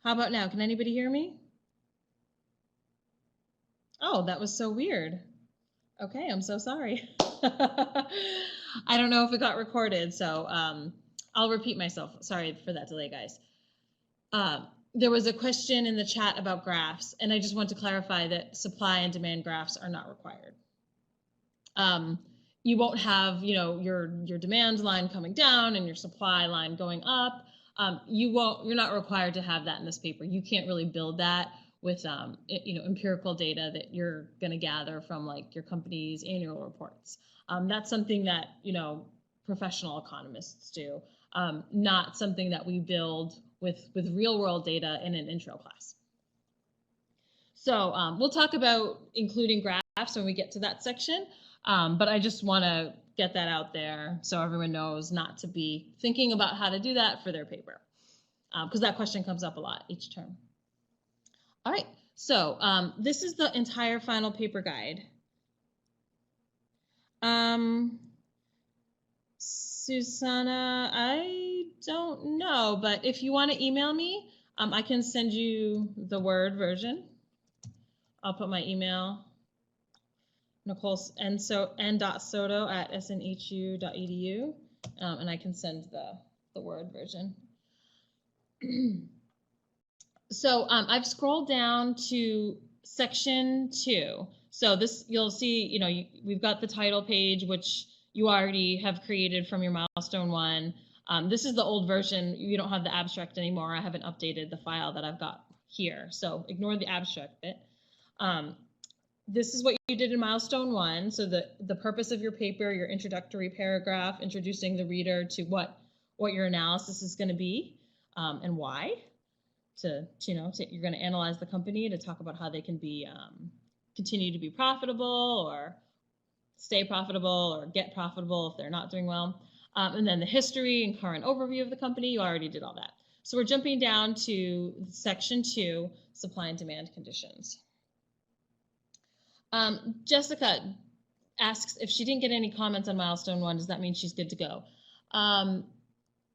How about now? Can anybody hear me? Oh, that was so weird. Okay, I'm so sorry. I don't know if it got recorded, so I'll repeat myself. Sorry for that delay, guys. There was a question in the chat about graphs, and I just want to clarify that supply and demand graphs are not required. You won't have, your demand line coming down and your supply line going up. You're not required to have that in this paper. You can't really build that with, empirical data that you're going to gather from like your company's annual reports. That's something that, professional economists do, not something that we build with real world data in an intro class. So we'll talk about including graphs when we get to that section. But I just want to get that out there so everyone knows not to be thinking about how to do that for their paper, because that question comes up a lot each term. All right, so this is the entire final paper guide. Susanna, I don't know, but if you want to email me, I can send you the Word version. I'll put my email. Nicole n.soto@snhu.edu, and I can send the Word version. So I've scrolled down to section 2. So this, you'll see, we've got the title page, which you already have created from your Milestone 1. This is the old version. You don't have the abstract anymore. I haven't updated the file that I've got here. So ignore the abstract bit. This is what you did in Milestone 1. So the purpose of your paper, your introductory paragraph, introducing the reader to what your analysis is going to be and why. You're going to analyze the company to talk about how they can be continue to be profitable or stay profitable or get profitable if they're not doing well. And then the history and current overview of the company, you already did all that. So we're jumping down to section 2, supply and demand conditions. Jessica asks if she didn't get any comments on Milestone 1, does that mean she's good to go?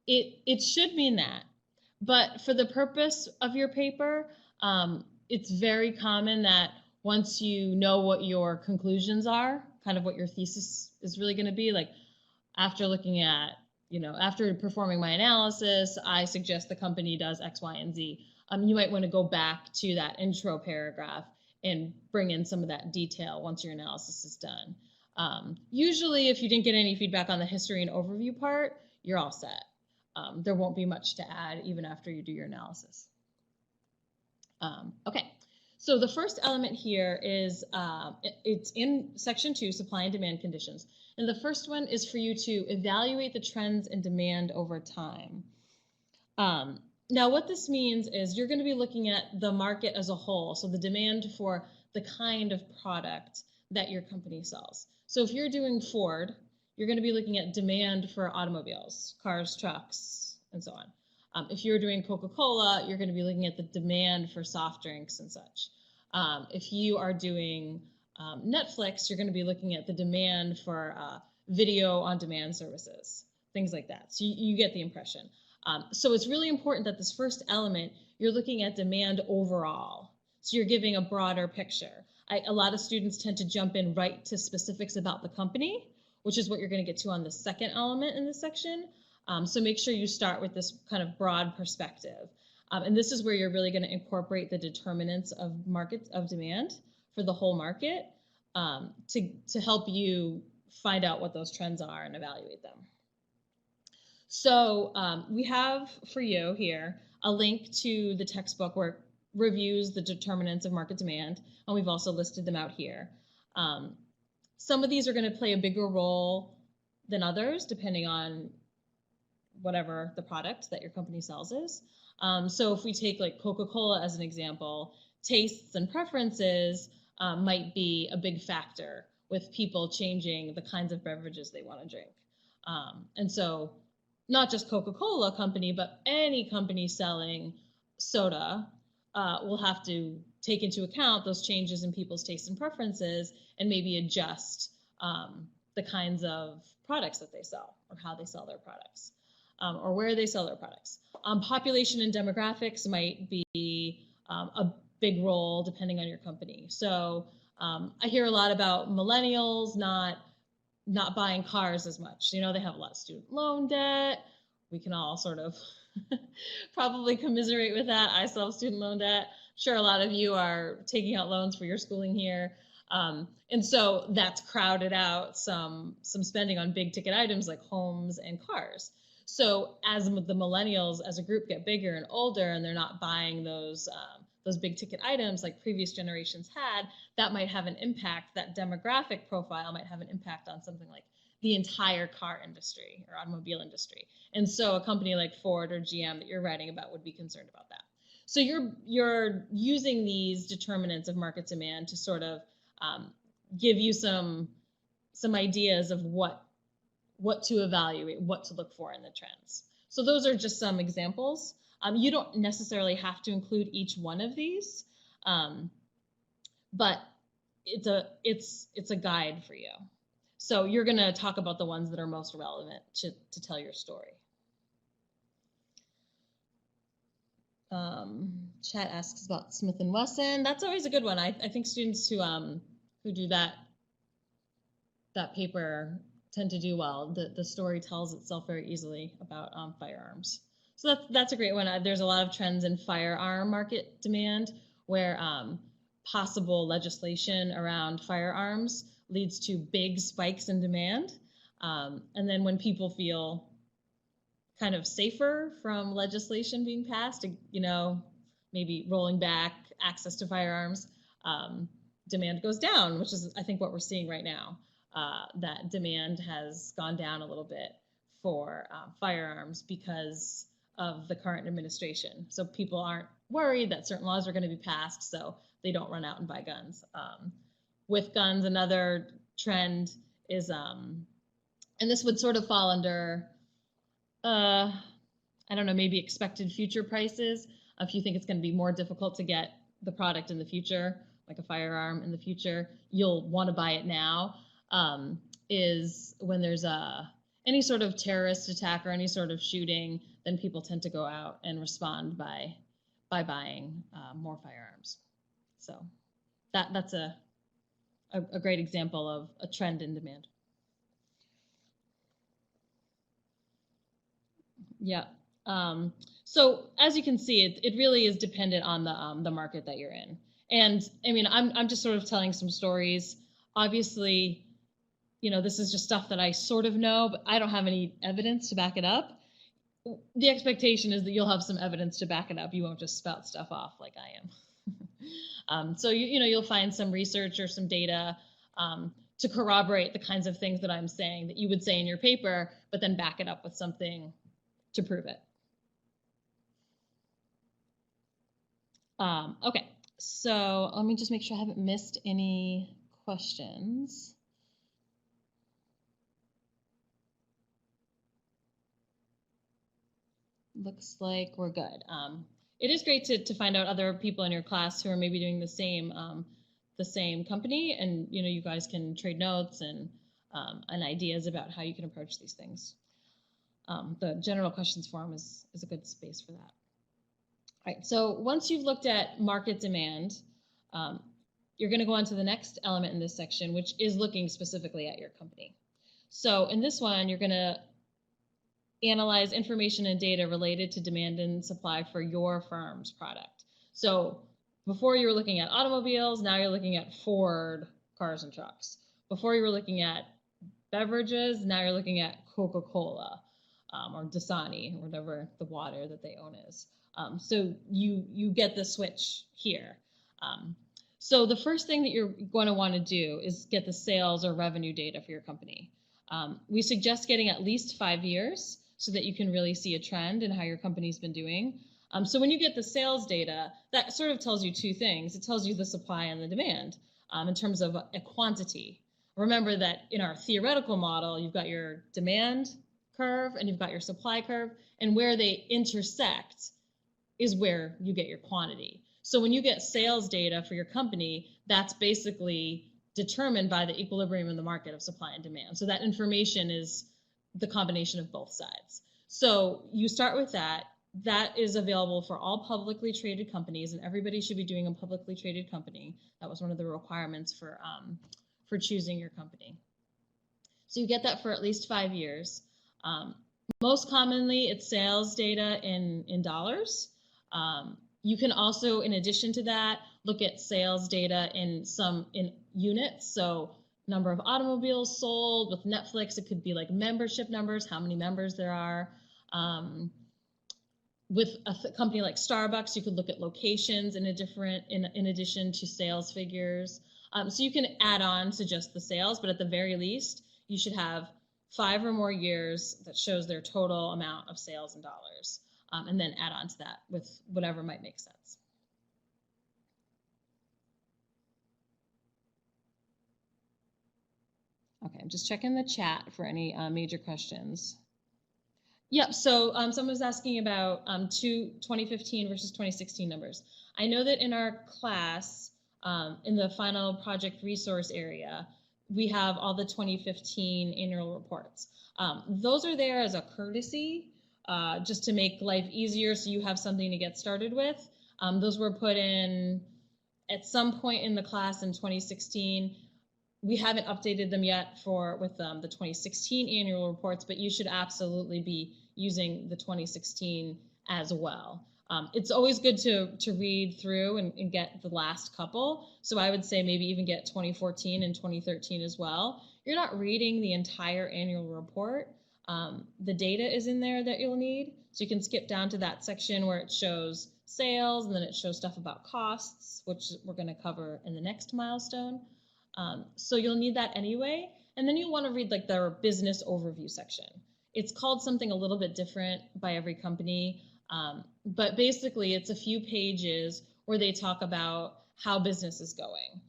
It should mean that, but for the purpose of your paper, it's very common that once you know what your conclusions are, kind of what your thesis is really going to be, like after looking at, after performing my analysis, I suggest the company does X, Y, and Z. You might want to go back to that intro paragraph and bring in some of that detail once your analysis is done. Usually, if you didn't get any feedback on the history and overview part, you're all set. There won't be much to add even after you do your analysis. Okay, so the first element here is, it's in section 2, supply and demand conditions. And the first one is for you to evaluate the trends in demand over time. Now, what this means is you're going to be looking at the market as a whole, so the demand for the kind of product that your company sells. So if you're doing Ford, you're going to be looking at demand for automobiles, cars, trucks, and so on. If you're doing Coca-Cola, you're going to be looking at the demand for soft drinks and such. If you are doing Netflix, you're going to be looking at the demand for video on demand services, things like that. So you get the impression. So it's really important that this first element, you're looking at demand overall. So you're giving a broader picture. A lot of students tend to jump in right to specifics about the company, which is what you're going to get to on the second element in this section. So make sure you start with this kind of broad perspective. And this is where you're really going to incorporate the determinants of demand for the whole market to help you find out what those trends are and evaluate them. So we have for you here a link to the textbook where it reviews the determinants of market demand, and we've also listed them out here. Some of these are going to play a bigger role than others, depending on whatever the product that your company sells is. So if we take like Coca-Cola as an example, tastes and preferences might be a big factor with people changing the kinds of beverages they want to drink. And so not just Coca-Cola company, but any company selling soda will have to take into account those changes in people's tastes and preferences and maybe adjust the kinds of products that they sell or how they sell their products or where they sell their products. Population and demographics might be big role depending on your company. So I hear a lot about millennials not buying cars as much. You know, they have a lot of student loan debt. We can all sort of probably commiserate with that. I still have student loan debt. Sure, a lot of you are taking out loans for your schooling here. And so that's crowded out some spending on big ticket items like homes and cars. So as the millennials as a group get bigger and older and they're not buying those big ticket items like previous generations had, that might have an impact. That demographic profile might have an impact on something like the entire car industry or automobile industry. And so a company like Ford or GM that you're writing about would be concerned about that. So you're using these determinants of market demand to sort of give you some ideas of what to evaluate, what to look for in the trends. So those are just some examples. You don't necessarily have to include each one of these, but it's a guide for you. So you're going to talk about the ones that are most relevant to tell your story. Chat asks about Smith & Wesson. That's always a good one. I think students who do that paper tend to do well. The story tells itself very easily about firearms. So that's a great one. There's a lot of trends in firearm market demand where possible legislation around firearms leads to big spikes in demand. And then when people feel kind of safer from legislation being passed, you know, maybe rolling back access to firearms, demand goes down, which is, I think, what we're seeing right now. That demand has gone down a little bit for firearms because of the current administration. So people aren't worried that certain laws are going to be passed, so they don't run out and buy guns. With guns, another trend is, and this would sort of fall under, I don't know, maybe expected future prices. If you think it's going to be more difficult to get the product in the future, like a firearm in the future, you'll want to buy it now, is when there's any sort of terrorist attack or any sort of shooting, then people tend to go out and respond by buying more firearms. So that's a great example of a trend in demand. Yeah. So as you can see, it really is dependent on the market that you're in. And I mean, I'm just sort of telling some stories. Obviously, you know, this is just stuff that I sort of know, but I don't have any evidence to back it up. The expectation is that you'll have some evidence to back it up. You won't just spout stuff off like I am. So you'll find some research or some data to corroborate the kinds of things that I'm saying that you would say in your paper, but then back it up with something to prove it. Okay, so let me just make sure I haven't missed any questions. Looks like we're good. It is great to find out other people in your class who are maybe doing the same company, and you guys can trade notes and ideas about how you can approach these things. The general questions forum is a good space for that. All right, so once you've looked at market demand, you're going to go on to the next element in this section, which is looking specifically at your company. So in this one, you're going to analyze information and data related to demand and supply for your firm's product. So before you were looking at automobiles, now you're looking at Ford cars and trucks. Before you were looking at beverages, now you're looking at Coca-Cola or Dasani, or whatever the water that they own is. So you get the switch here. So the first thing that you're going to want to do is get the sales or revenue data for your company. We suggest getting at least 5 years so that you can really see a trend in how your company's been doing. So when you get the sales data, that sort of tells you two things. It tells you the supply and the demand in terms of a quantity. Remember that in our theoretical model, you've got your demand curve and you've got your supply curve, and where they intersect is where you get your quantity. So when you get sales data for your company, that's basically determined by the equilibrium in the market of supply and demand. So that information is the combination of both sides. So you start with that. that is available for all publicly traded companies, and everybody should be doing a publicly traded company. That was one of the requirements for choosing your company. So you get that for at least 5 years. Most commonly, it's sales data in dollars. You can also, in addition to that, look at sales data in units. So number of automobiles sold. With Netflix, it could be like membership numbers, how many members there are. With a company like Starbucks, you could look at locations in addition to sales figures. So you can add on to just the sales, but at the very least, you should have 5 or more years that shows their total amount of sales in dollars, and then add on to that with whatever might make sense. Okay, I'm just checking the chat for any major questions. Yep, so someone was asking about 2015 versus 2016 numbers. I know that in our class, in the final project resource area, we have all the 2015 annual reports. Those are there as a courtesy, just to make life easier so you have something to get started with. Those were put in at some point in the class in 2016. We haven't updated them yet with the 2016 annual reports, but you should absolutely be using the 2016 as well. It's always good to read through and get the last couple. So I would say maybe even get 2014 and 2013 as well. You're not reading the entire annual report. The data is in there that you'll need. So you can skip down to that section where it shows sales, and then it shows stuff about costs, which we're going to cover in the next milestone. So you'll need that anyway. And then you'll want to read like their business overview section. It's called something a little bit different by every company. But basically it's a few pages where they talk about how business is going.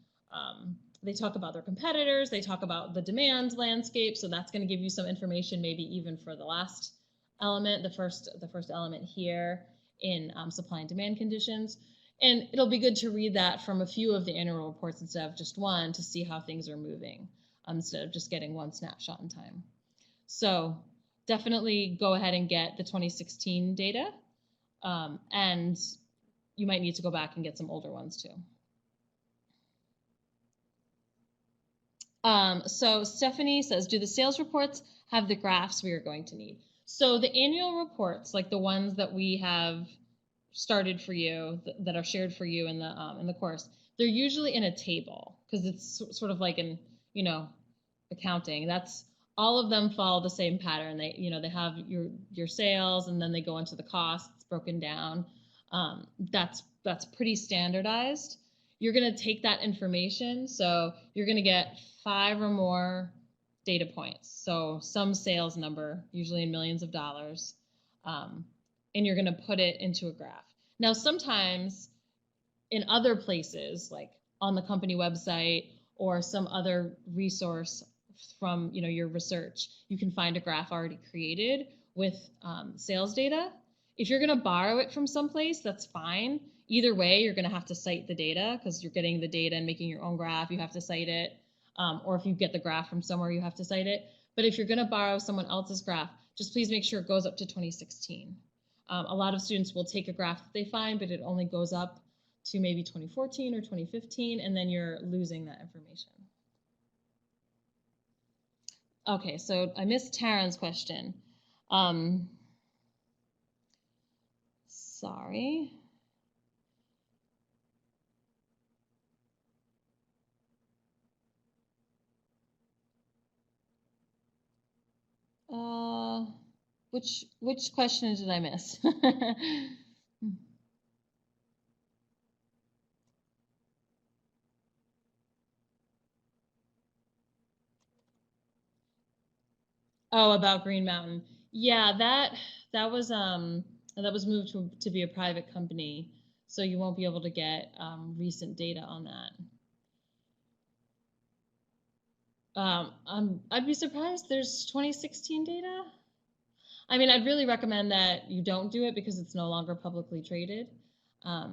They talk about their competitors, they talk about the demand landscape. So that's going to give you some information, maybe even for the last element, the first element here in supply and demand conditions. And it'll be good to read that from a few of the annual reports instead of just one to see how things are moving, instead of just getting one snapshot in time. So definitely go ahead and get the 2016 data, and you might need to go back and get some older ones too. So Stephanie says, do the sales reports have the graphs we are going to need? So the annual reports, like the ones that we have started for you, that are shared for you in the course, they're usually in a table because it's sort of like in, accounting. That's all of them follow the same pattern. They have your sales, and then they go into the costs broken down. That's pretty standardized. You're going to take that information, so you're going to get 5 or more data points. So some sales number, usually in millions of dollars. And you're going to put it into a graph. Now, sometimes in other places, like on the company website or some other resource from your research, you can find a graph already created with sales data. If you're going to borrow it from someplace, that's fine. Either way, you're going to have to cite the data because you're getting the data and making your own graph. You have to cite it. Or if you get the graph from somewhere, you have to cite it. But if you're going to borrow someone else's graph, just please make sure it goes up to 2016. A lot of students will take a graph that they find, but it only goes up to maybe 2014 or 2015, and then you're losing that information. Okay, so I missed Taryn's question. Sorry. Which question did I miss? Oh, about Green Mountain. Yeah, that was moved to be a private company, so you won't be able to get recent data on that. I'd be surprised there's 2016 data. I mean, I'd really recommend that you don't do it because it's no longer publicly traded. I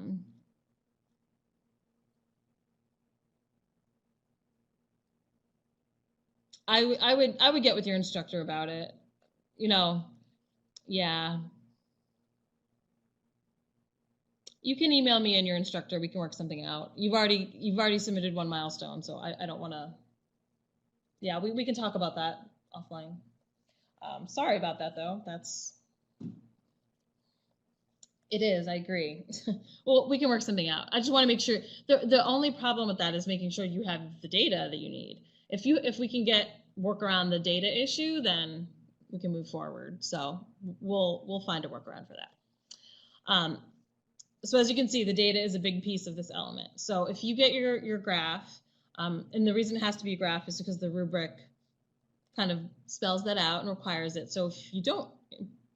would get with your instructor about it. Yeah. You can email me and your instructor. We can work something out. You've already submitted one milestone, so I don't want to. Yeah, we can talk about that offline. Sorry about that though. It is, I agree. Well, we can work something out. I just want to make sure the only problem with that is making sure you have the data that you need. If we can work around the data issue, then we can move forward. So we'll find a workaround for that. So as you can see, the data is a big piece of this element. So if you get your graph, and the reason it has to be a graph is because the rubric kind of spells that out and requires it. So if you don't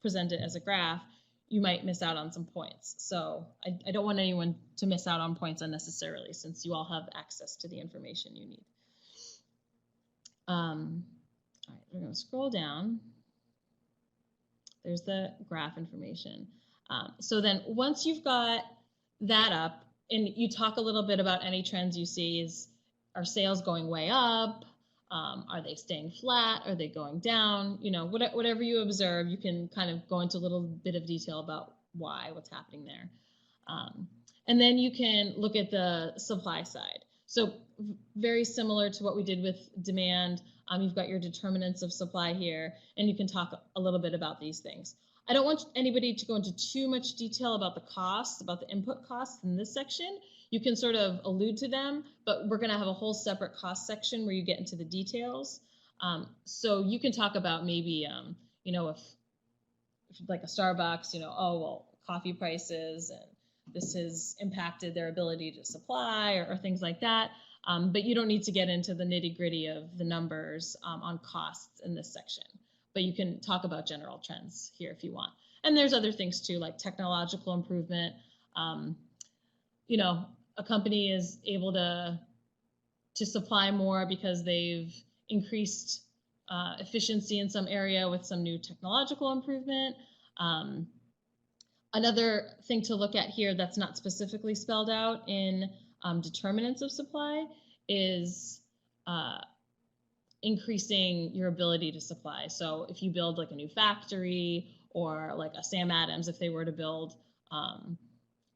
present it as a graph, you might miss out on some points. So I don't want anyone to miss out on points unnecessarily, since you all have access to the information you need. All right, we're going to scroll down. There's the graph information. So then once you've got that up and you talk a little bit about any trends you see, are sales going way up? Are they staying flat? Are they going down? You know, whatever you observe, you can kind of go into a little bit of detail about what's happening there. And then you can look at the supply side. So very similar to what we did with demand, you've got your determinants of supply here, and you can talk a little bit about these things. I don't want anybody to go into too much detail about the costs, about the input costs in this section. You can sort of allude to them, but we're going to have a whole separate cost section where you get into the details. So you can talk about maybe, you know, if like a Starbucks, you know, oh, well, coffee prices, and this has impacted their ability to supply or things like that. But you don't need to get into the nitty gritty of the numbers on costs in this section. But you can talk about general trends here if you want. And there's other things too, like technological improvement. You know, a company is able to supply more because they've increased efficiency in some area with some new technological improvement. Another thing to look at here that's not specifically spelled out in determinants of supply is increasing your ability to supply. So if you build like a new factory, or like a Sam Adams, if they were to build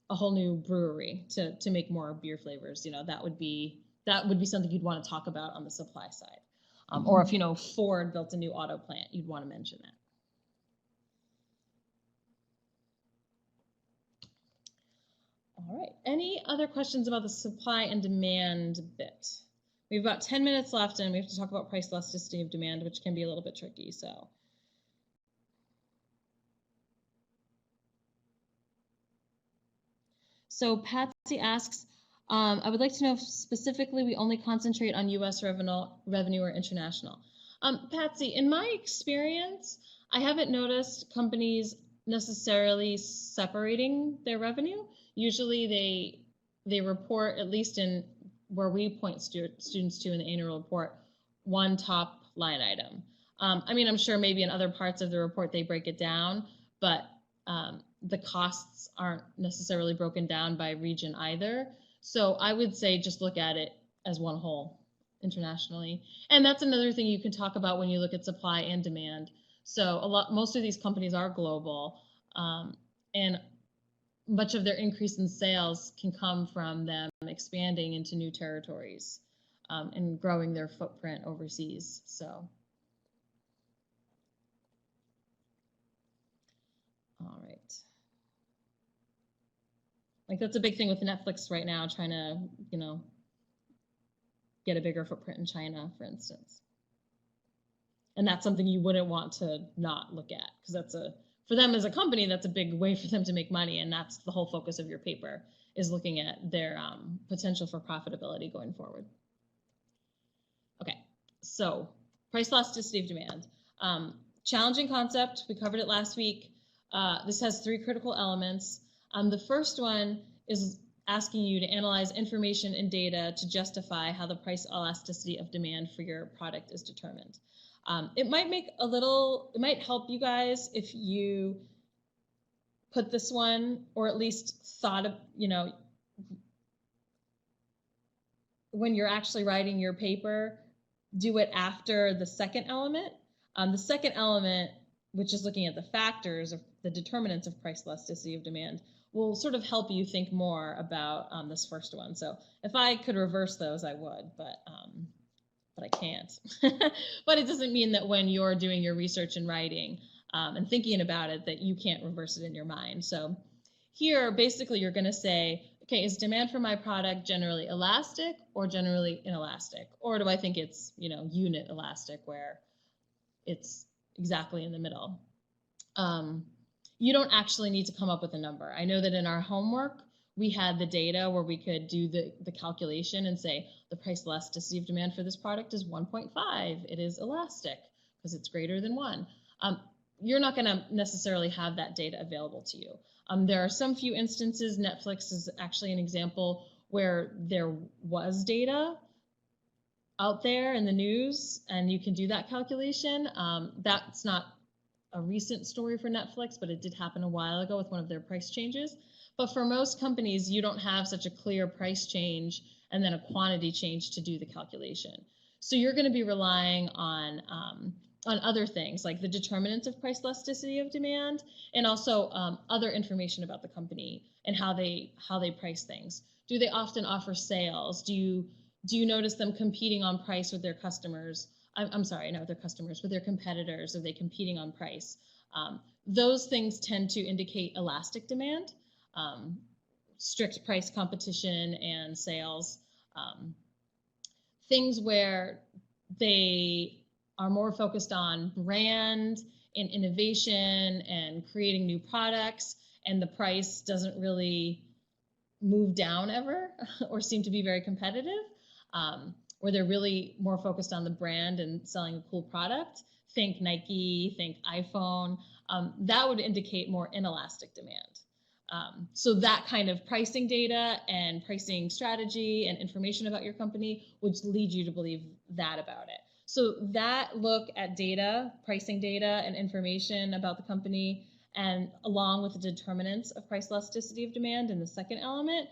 a whole new brewery to make more beer flavors, you know, that would be something you'd want to talk about on the supply side. Or if, you know, Ford built a new auto plant, you'd want to mention that. All right, any other questions about the supply and demand bit? We have about 10 minutes left, and we have to talk about price elasticity of demand, which can be a little bit tricky. So Patsy asks, I would like to know if specifically we only concentrate on U.S. revenue or international. Patsy, in my experience, I haven't noticed companies necessarily separating their revenue. Usually they report, at least in where we point students to in the annual report, one top line item. I mean, I'm sure maybe in other parts of the report they break it down, but the costs aren't necessarily broken down by region either. So I would say just look at it as one whole internationally. And that's another thing you can talk about when you look at supply and demand. So most of these companies are global, and much of their increase in sales can come from them expanding into new territories and growing their footprint overseas. So, all right. Like that's a big thing with Netflix right now, trying to, you know, get a bigger footprint in China, for instance. And that's something you wouldn't want to not look at, because for them as a company, that's a big way for them to make money. And that's the whole focus of your paper, is looking at their potential for profitability going forward. Okay, so price elasticity of demand. Challenging concept, we covered it last week. This has 3 critical elements. The first one is asking you to analyze information and data to justify how the price elasticity of demand for your product is determined. It might help you guys if you put this one, or at least thought of, you know, when you're actually writing your paper, do it after the second element. The second element, which is looking at the factors of the determinants of price elasticity of demand, will sort of help you think more about this first one. So if I could reverse those, I would, but I can't. But it doesn't mean that when you're doing your research and writing and thinking about it, that you can't reverse it in your mind. So here, basically, you're going to say, okay, is demand for my product generally elastic or generally inelastic? Or do I think it's, unit elastic, where it's exactly in the middle? You don't actually need to come up with a number. I know that in our homework, we had the data where we could do the calculation and say the price elasticity of demand for this product is 1.5. It is elastic because it's greater than 1. You're not going to necessarily have that data available to you. There are some few instances. Netflix is actually an example where there was data out there in the news, and you can do that calculation. That's not a recent story for Netflix, but it did happen a while ago with one of their price changes. But for most companies, you don't have such a clear price change and then a quantity change to do the calculation. So you're going to be relying on other things like the determinants of price elasticity of demand, and also other information about the company and how they price things. Do they often offer sales? Do you notice them competing on price with their customers? I'm sorry, not with their customers, with their competitors. Are they competing on price? Those things tend to indicate elastic demand, strict price competition and sales. Things where they are more focused on brand and innovation and creating new products, and the price doesn't really move down ever or seem to be very competitive. Where they're really more focused on the brand and selling a cool product. Think Nike, think iPhone. That would indicate more inelastic demand. So that kind of pricing data and pricing strategy and information about your company would lead you to believe that about it. So that look at data, pricing data, and information about the company, and along with the determinants of price elasticity of demand in the second element,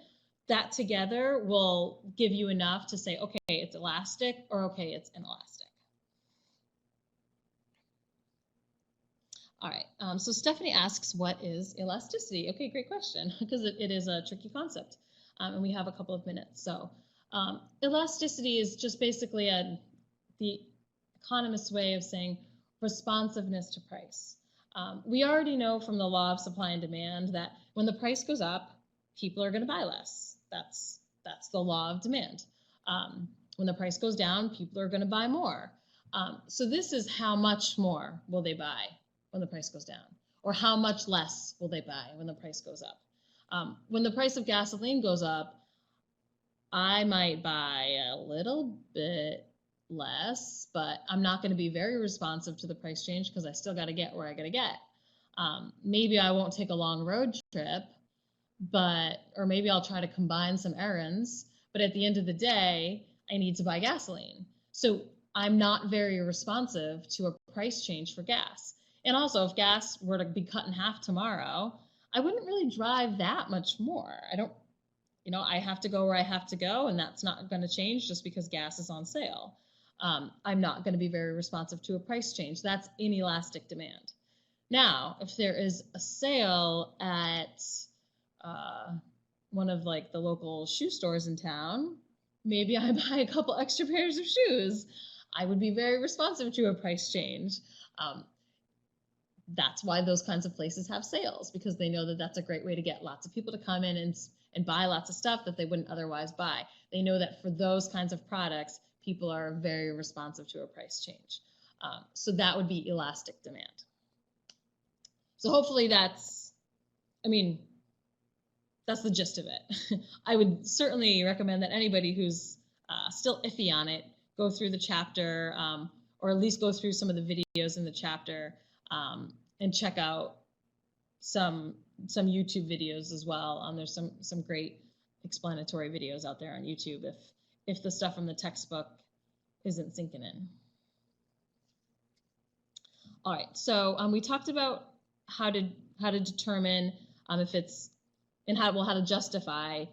that together will give you enough to say, okay, it's elastic, or okay, it's inelastic. All right, so Stephanie asks, what is elasticity? Okay, great question, because it is a tricky concept, and we have a couple of minutes. So elasticity is just basically the economist's way of saying responsiveness to price. We already know from the law of supply and demand that when the price goes up, people are going to buy less. That's the law of demand. When the price goes down, people are going to buy more. So this is how much more will they buy when the price goes down, or how much less will they buy when the price goes up. When the price of gasoline goes up, I might buy a little bit less, but I'm not going to be very responsive to the price change because I still got to get where I got to get. Maybe I won't take a long road trip, or maybe I'll try to combine some errands, but at the end of the day, I need to buy gasoline. So I'm not very responsive to a price change for gas. And also, if gas were to be cut in half tomorrow, I wouldn't really drive that much more. I have to go where I have to go, and that's not going to change just because gas is on sale. I'm not going to be very responsive to a price change. That's inelastic demand. Now, if there is a sale at one of the local shoe stores in town, maybe I buy a couple extra pairs of shoes. I would be very responsive to a price change. That's why those kinds of places have sales, because they know that that's a great way to get lots of people to come in and buy lots of stuff that they wouldn't otherwise buy. They know that for those kinds of products, people are very responsive to a price change. So that would be elastic demand. So hopefully that's the gist of it. I would certainly recommend that anybody who's still iffy on it go through the chapter, or at least go through some of the videos in the chapter, and check out some YouTube videos as well. There's some great explanatory videos out there on YouTube if the stuff from the textbook isn't sinking in. All right, so we talked about how to determine if it's, and how to justify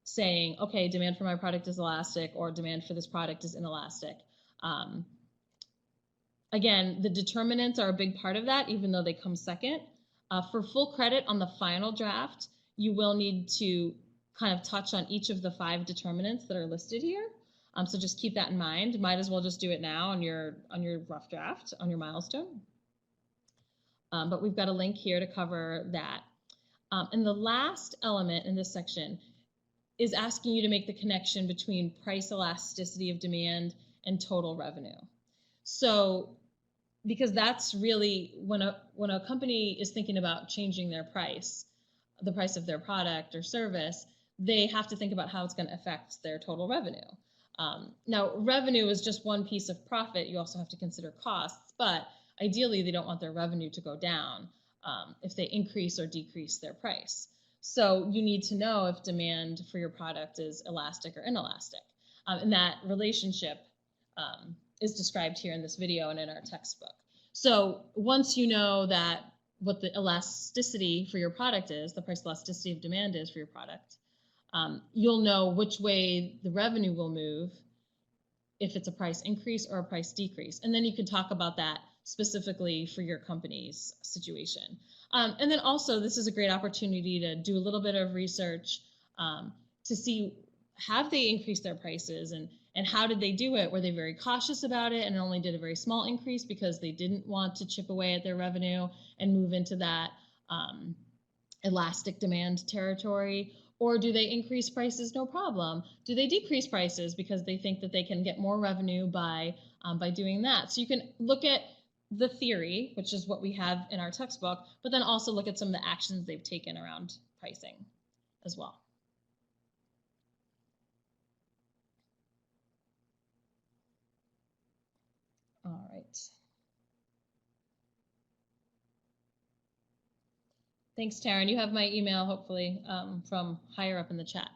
saying, okay, demand for my product is elastic, or demand for this product is inelastic. Again, the determinants are a big part of that, even though they come second. For full credit on the final draft, you will need to kind of touch on each of the 5 determinants that are listed here. So just keep that in mind. Might as well just do it now on your rough draft, on your milestone. But we've got a link here to cover that. And the last element in this section is asking you to make the connection between price elasticity of demand and total revenue. So, because that's really when a company is thinking about changing their price, the price of their product or service, they have to think about how it's going to affect their total revenue. Now, revenue is just one piece of profit. You also have to consider costs, but ideally they don't want their revenue to go down if they increase or decrease their price. So you need to know if demand for your product is elastic or inelastic. And that relationship is described here in this video and in our textbook. So once you know that what the elasticity for your product is, the price elasticity of demand is for your product, you'll know which way the revenue will move if it's a price increase or a price decrease. And then you can talk about that specifically for your company's situation. And then also, this is a great opportunity to do a little bit of research to see, have they increased their prices and how did they do it? Were they very cautious about it and only did a very small increase because they didn't want to chip away at their revenue and move into that elastic demand territory? Or do they increase prices no problem? Do they decrease prices because they think that they can get more revenue by doing that? So you can look at the theory, which is what we have in our textbook, but then also look at some of the actions they've taken around pricing as well. All right. Thanks, Taryn. You have my email, hopefully, from higher up in the chat.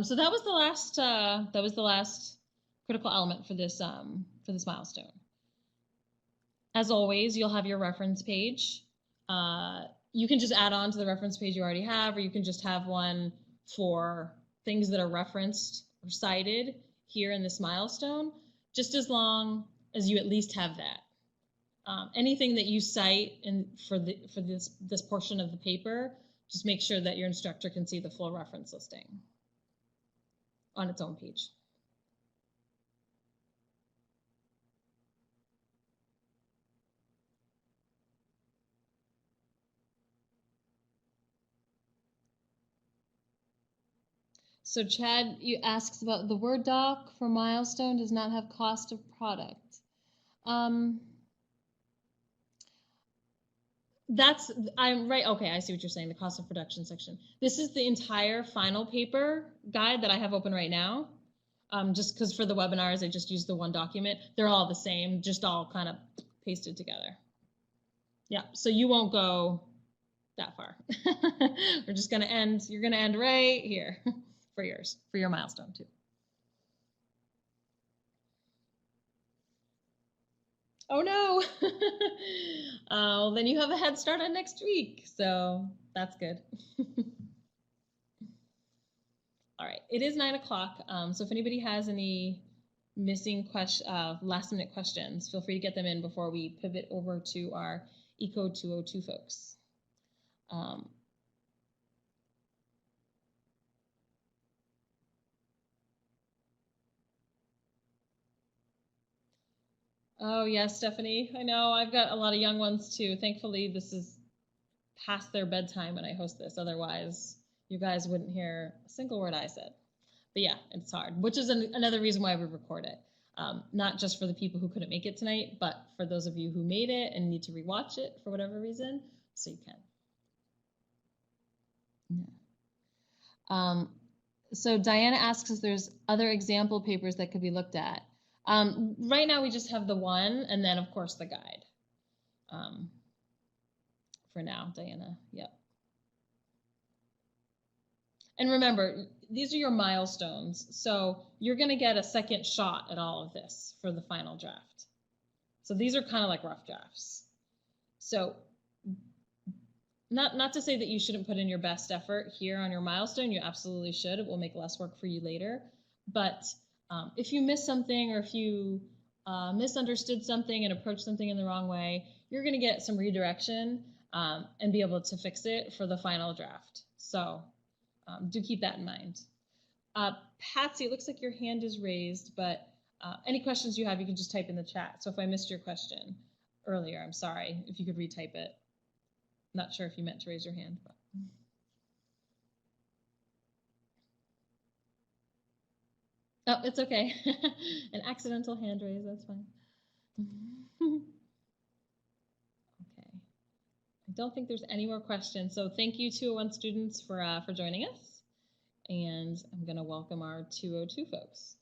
So that was the last critical element for this milestone. As always, you'll have your reference page. You can just add on to the reference page you already have, or you can just have one for things that are referenced or cited here in this milestone, just as long as you at least have that. Anything that you cite for this portion of the paper, just make sure that your instructor can see the full reference listing on its own page. So Chad, you asks about the Word doc for milestone does not have cost of product. I'm right. Okay, I see what you're saying. The cost of production section. This is the entire final paper guide that I have open right now. Just because for the webinars, I just used the one document. They're all the same, just all kind of pasted together. Yeah, so you won't go that far. We're just going to end. You're going to end right here for yours, for your milestone too. Oh no. Well, then you have a head start on next week. So that's good. All right, it is 9 o'clock. So if anybody has any missing last minute questions, feel free to get them in before we pivot over to our ECO 202 folks. Oh, yes, Stephanie. I know I've got a lot of young ones too. Thankfully, this is past their bedtime when I host this. Otherwise, you guys wouldn't hear a single word I said. But yeah, it's hard, which is another reason why we record it. Not just for the people who couldn't make it tonight, but for those of you who made it and need to rewatch it for whatever reason, so you can. Yeah. So Diana asks if there's other example papers that could be looked at. Right now we just have the one, and then of course the guide. For now, Diana, yep. And remember, these are your milestones, so you're gonna get a second shot at all of this for the final draft. So these are kind of like rough drafts. So not to say that you shouldn't put in your best effort here on your milestone, you absolutely should. It will make less work for you later. But if you miss something or if you misunderstood something and approached something in the wrong way, you're going to get some redirection and be able to fix it for the final draft. So do keep that in mind. Patsy, it looks like your hand is raised, but any questions you have, you can just type in the chat. So if I missed your question earlier, I'm sorry. If you could retype it. Not sure if you meant to raise your hand. But. Oh, it's okay. An accidental hand raise, that's fine. Okay. I don't think there's any more questions. So thank you 201 students for joining us. And I'm going to welcome our 202 folks.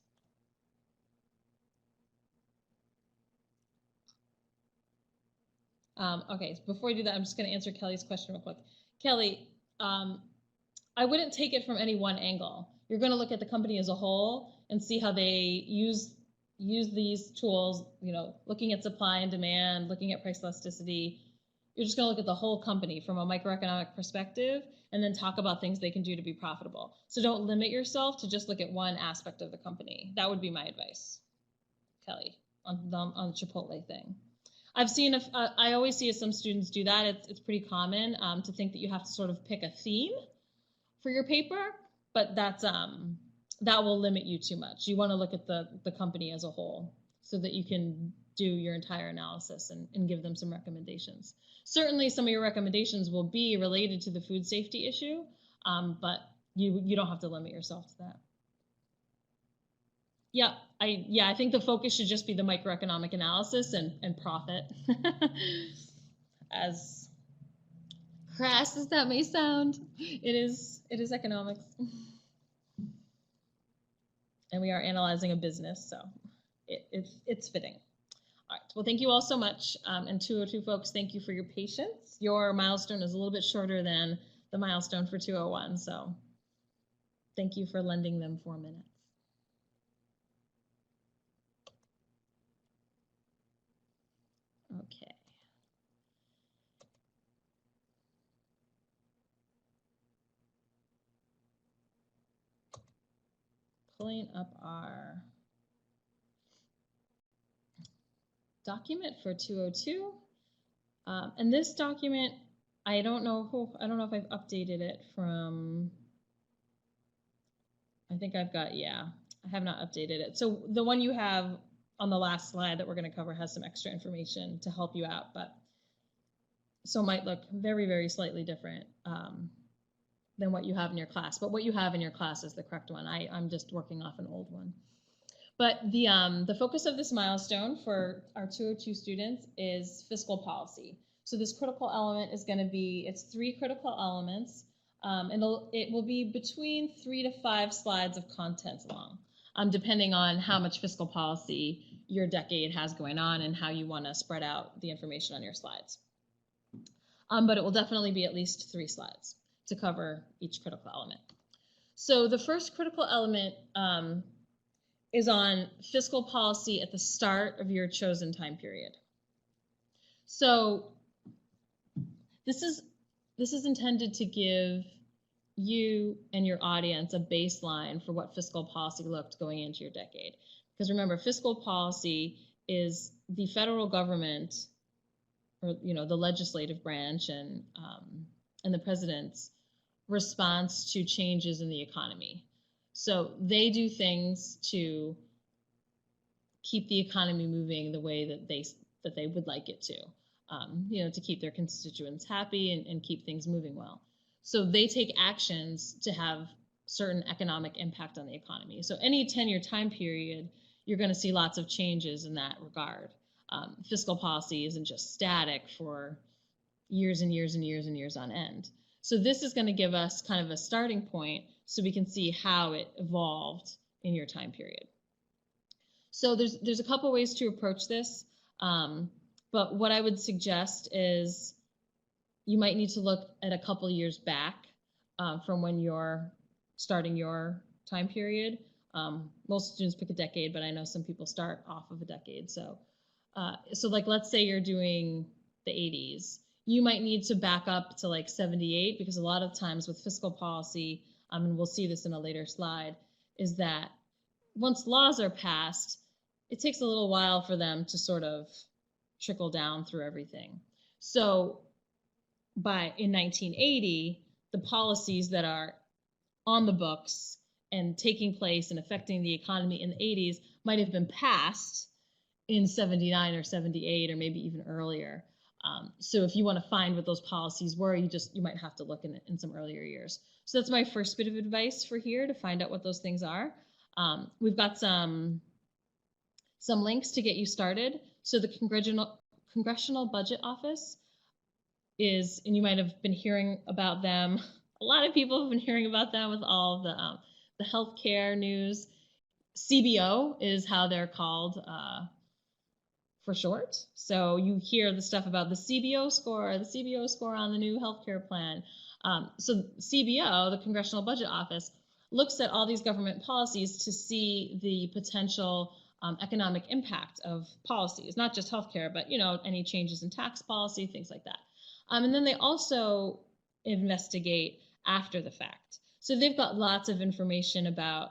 Okay, so before I do that, I'm just going to answer Kelly's question real quick. Kelly, I wouldn't take it from any one angle. You're going to look at the company as a whole and see how they use these tools, you know, looking at supply and demand, looking at price elasticity. You're just going to look at the whole company from a microeconomic perspective and then talk about things they can do to be profitable. So don't limit yourself to just look at one aspect of the company. That would be my advice, Kelly, on the Chipotle thing. I've seen, I always see some students do that. It's pretty common to think that you have to sort of pick a theme for your paper, but that will limit you too much. You want to look at the company as a whole so that you can do your entire analysis and give them some recommendations. Certainly some of your recommendations will be related to the food safety issue, but you don't have to limit yourself to that. Yeah, I think the focus should just be the microeconomic analysis and profit. As crass as that may sound, it is economics. And we are analyzing a business, so it's fitting. All right, well, thank you all so much. And 202 folks, thank you for your patience. Your milestone is a little bit shorter than the milestone for 201, so thank you for lending them 4 minutes. Okay. Pulling up our document for 202. And this document, I don't know if I've updated it from, I think I've got, yeah, I have not updated it. So the one you have on the last slide that we're going to cover has some extra information to help you out, but so it might look very, very slightly different than what you have in your class. But what you have in your class is the correct one. I'm just working off an old one. But the focus of this milestone for our 202 students is fiscal policy. So this critical element is going to be, it's 3 critical elements, and it will be between 3 to 5 slides of content long, depending on how much fiscal policy your decade has going on and how you want to spread out the information on your slides. But it will definitely be at least 3 slides to cover each critical element. So the first critical element is on fiscal policy at the start of your chosen time period. So this is intended to give you and your audience a baseline for what fiscal policy looked going into your decade. Because remember, fiscal policy is the federal government, or the legislative branch and the president's response to changes in the economy. So they do things to keep the economy moving the way that they would like it to, to keep their constituents happy and keep things moving well. So they take actions to have certain economic impact on the economy. So any 10-year time period, you're going to see lots of changes in that regard. Fiscal policy isn't just static for years and years and years and years on end. So this is going to give us kind of a starting point so we can see how it evolved in your time period. So there's a couple ways to approach this, but what I would suggest is you might need to look at a couple years back from when you're starting your time period. Most students pick a decade, but I know some people start off of a decade. So like, let's say you're doing the 80s. You might need to back up to like 78, because a lot of times with fiscal policy, and we'll see this in a later slide, is that once laws are passed, it takes a little while for them to sort of trickle down through everything. So in 1980, the policies that are on the books and taking place and affecting the economy in the 80s might have been passed in 79 or 78 or maybe even earlier. So if you want to find what those policies were, you might have to look in some earlier years. So that's my first bit of advice for here, to find out what those things are. We've got some links to get you started. So the Congressional Budget Office is, and you might have been hearing about them. A lot of people have been hearing about them with all the healthcare news. CBO is how they're called for short. So you hear the stuff about the CBO score on the new healthcare plan. So CBO, the Congressional Budget Office, looks at all these government policies to see the potential economic impact of policies, not just healthcare, but any changes in tax policy, things like that. And then they also investigate after the fact. So they've got lots of information about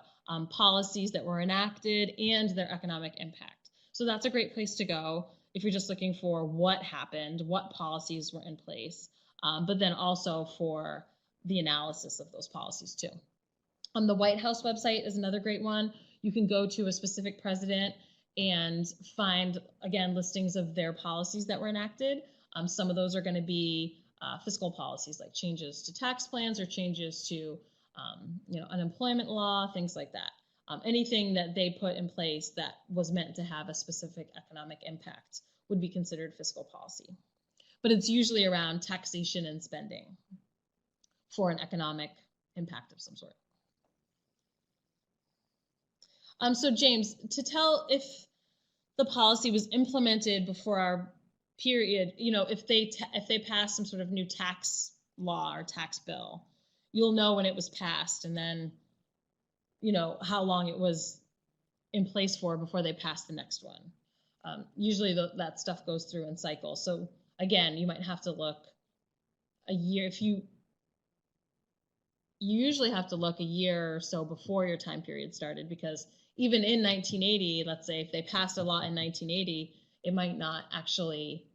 policies that were enacted and their economic impact. So that's a great place to go if you're just looking for what happened, what policies were in place, but then also for the analysis of those policies too. The White House website is another great one. You can go to a specific president and find, again, listings of their policies that were enacted. Some of those are going to be fiscal policies, like changes to tax plans or changes to unemployment law, things like that. Anything that they put in place that was meant to have a specific economic impact would be considered fiscal policy. But it's usually around taxation and spending for an economic impact of some sort. So James, to tell if the policy was implemented before our period, if they pass some sort of new tax law or tax bill, you'll know when it was passed, and then how long it was in place for before they pass the next one. Usually that stuff goes through in cycles. So again, you might have to look a year. You usually have to look a year or so before your time period started, because even in 1980, let's say if they passed a law in 1980, it might not actually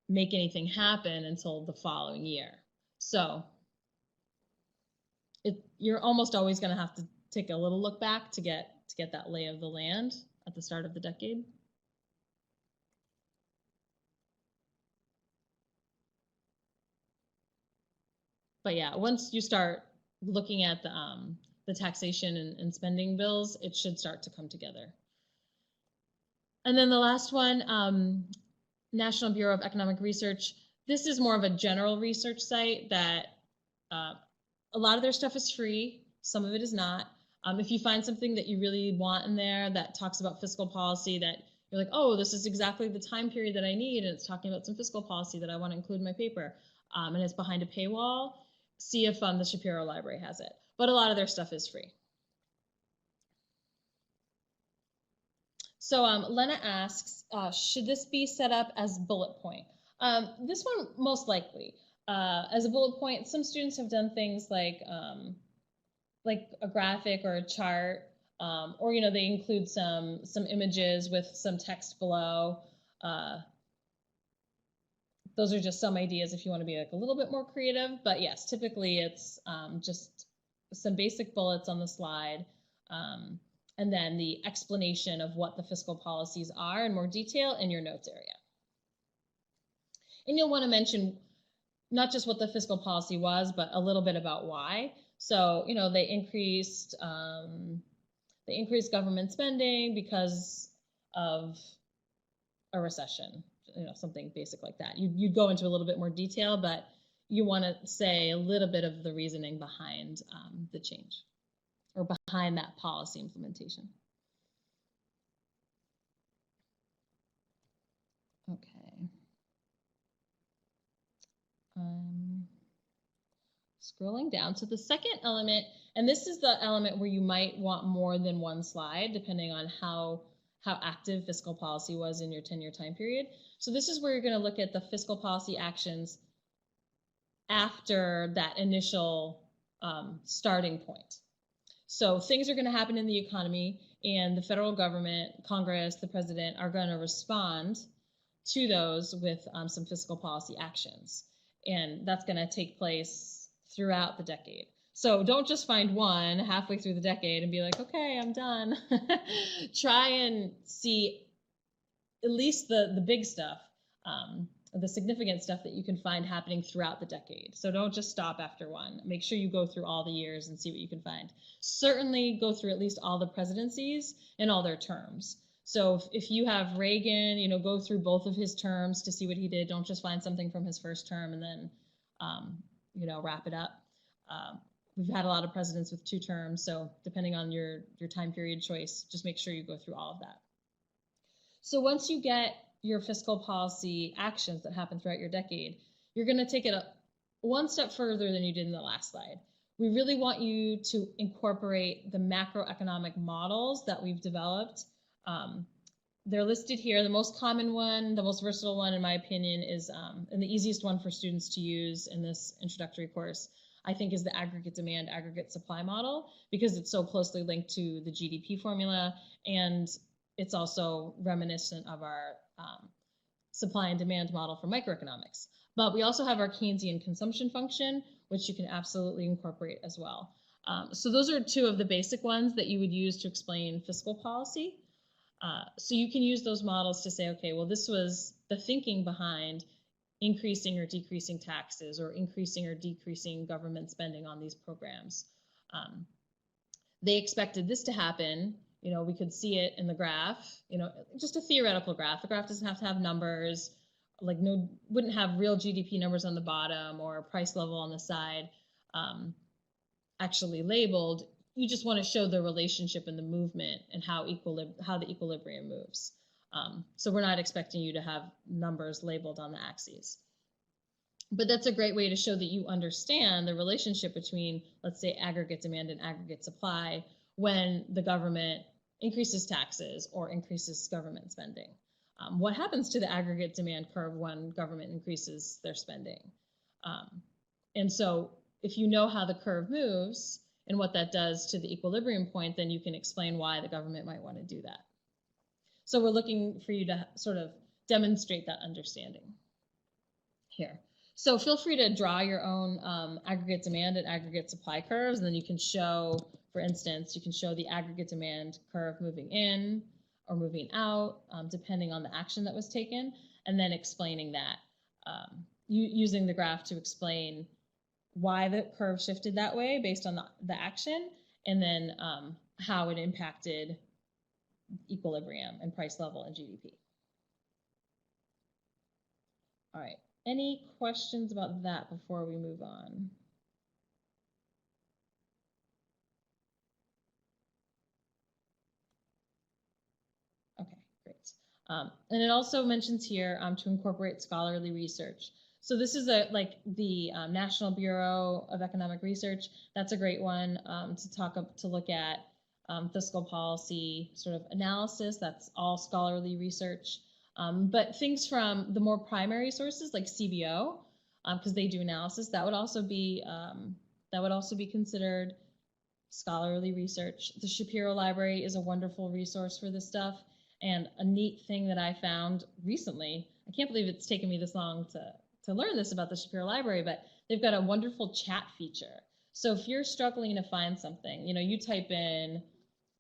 make anything happen until the following year. So you're almost always going to have to take a little look back to get that lay of the land at the start of the decade. But yeah, once you start looking at the taxation and spending bills, it should start to come together. And then the last one, National Bureau of Economic Research. This is more of a general research site that a lot of their stuff is free. Some of it is not. If you find something that you really want in there that talks about fiscal policy that you're like, oh, this is exactly the time period that I need, and it's talking about some fiscal policy that I want to include in my paper, and it's behind a paywall, see if the Shapiro Library has it. But a lot of their stuff is free. So Lena asks, should this be set up as bullet point? This one, most likely. As a bullet point, some students have done things like a graphic or a chart, or they include some images with some text below. Those are just some ideas if you want to be a little bit more creative. But yes, typically it's just some basic bullets on the slide, and then the explanation of what the fiscal policies are in more detail in your notes area. And you'll want to mention not just what the fiscal policy was, but a little bit about why. So, they increased government spending because of a recession, something basic like that. You'd go into a little bit more detail, but you want to say a little bit of the reasoning behind the change or behind that policy implementation. Okay. Scrolling down to the second element, and this is the element where you might want more than one slide, depending on how active fiscal policy was in your 10-year time period. So this is where you're going to look at the fiscal policy actions after that initial starting point. So things are going to happen in the economy, and the federal government, Congress, the president are going to respond to those with some fiscal policy actions. And that's going to take place throughout the decade. So don't just find one halfway through the decade and be like, okay, I'm done. Try and see at least the big stuff, the significant stuff that you can find happening throughout the decade. So don't just stop after one. Make sure you go through all the years and see what you can find. Certainly go through at least all the presidencies and all their terms. So if you have Reagan, go through both of his terms to see what he did. Don't just find something from his first term and then, wrap it up. We've had a lot of presidents with 2 terms, so depending on your time period choice, just make sure you go through all of that. So once you get your fiscal policy actions that happen throughout your decade, you're going to take it one step further than you did in the last slide. We really want you to incorporate the macroeconomic models that we've developed. They're listed here. The most common one, the most versatile one, in my opinion, is, and the easiest one for students to use in this introductory course, I think, is the aggregate demand, aggregate supply model, because it's so closely linked to the GDP formula, and it's also reminiscent of our supply and demand model for microeconomics. But we also have our Keynesian consumption function, which you can absolutely incorporate as well. So those are 2 of the basic ones that you would use to explain fiscal policy. So you can use those models to say, okay, well, this was the thinking behind increasing or decreasing taxes, or increasing or decreasing government spending on these programs. They expected this to happen. We could see it in the graph, just a theoretical graph. The graph doesn't have to have numbers, wouldn't have real GDP numbers on the bottom or price level on the side actually labeled. You just want to show the relationship and the movement and how the equilibrium moves. So we're not expecting you to have numbers labeled on the axes. But that's a great way to show that you understand the relationship between, let's say, aggregate demand and aggregate supply when the government increases taxes or increases government spending. What happens to the aggregate demand curve when government increases their spending? And so if you know how the curve moves and what that does to the equilibrium point, then you can explain why the government might want to do that. So we're looking for you to sort of demonstrate that understanding here. So feel free to draw your own aggregate demand and aggregate supply curves, and then you can show, for instance, you can show the aggregate demand curve moving in or moving out, depending on the action that was taken, and then explaining that, using the graph to explain why the curve shifted that way based on the action, and then how it impacted equilibrium and price level and GDP. All right, any questions about that before we move on? Okay, great. And it also mentions here to incorporate scholarly research. So this is the National Bureau of Economic Research. That's a great one to look at fiscal policy sort of analysis. That's all scholarly research. But things from the more primary sources like CBO, because they do analysis, that would also be considered scholarly research. The Shapiro Library is a wonderful resource for this stuff. And a neat thing that I found recently, I can't believe it's taken me this long to learn this about the Shapiro Library, but they've got a wonderful chat feature. So if you're struggling to find something, you type in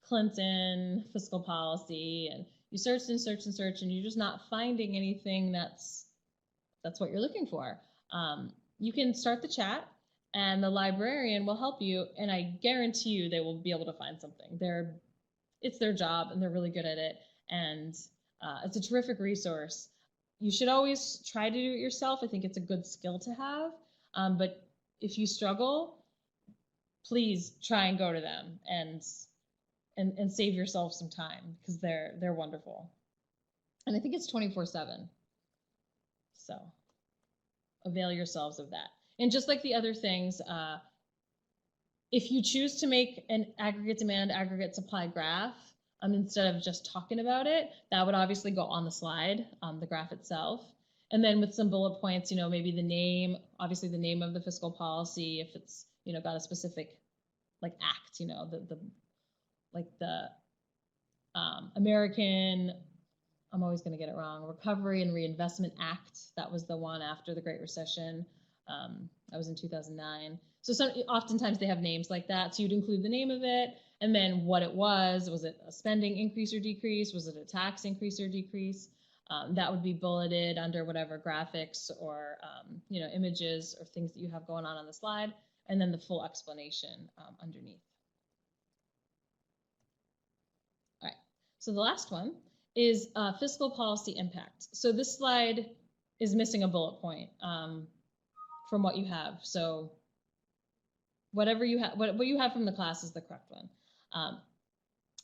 Clinton fiscal policy and you search and search and search, and you're just not finding anything that's what you're looking for. You can start the chat and the librarian will help you, and I guarantee you they will be able to find something. It's their job and they're really good at it, and it's a terrific resource. You should always try to do it yourself. I think it's a good skill to have, but if you struggle, please try and go to them and save yourself some time, because they're wonderful. And I think it's 24/7. So avail yourselves of that. And just like the other things, if you choose to make an aggregate demand, aggregate supply graph, instead of just talking about it, that would obviously go on the slide, the graph itself. And then with some bullet points, maybe the name, obviously the name of the fiscal policy, if it's, got a specific act, the American, I'm always going to get it wrong, Recovery and Reinvestment Act. That was the one after the Great Recession. That was in 2009. So oftentimes they have names like that. So you'd include the name of it and then what it was. Was it a spending increase or decrease? Was it a tax increase or decrease? That would be bulleted under whatever graphics or images or things that you have going on the slide, and then the full explanation underneath. All right, so the last one is fiscal policy impact. So this slide is missing a bullet point from what you have. So whatever you have, what you have from the class is the correct one.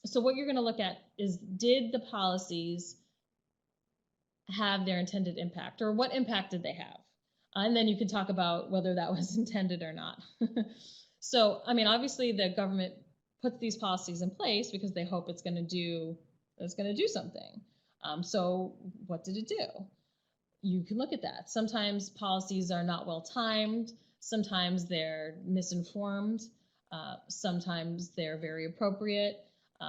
So what you're going to look at is, did the policies have their intended impact, or what impact did they have? And then you can talk about whether that was intended or not. So, I mean, obviously the government puts these policies in place because they hope it's going to do something. So what did it do? You can look at that. Sometimes policies are not well timed. Sometimes they're misinformed. Sometimes they're very appropriate.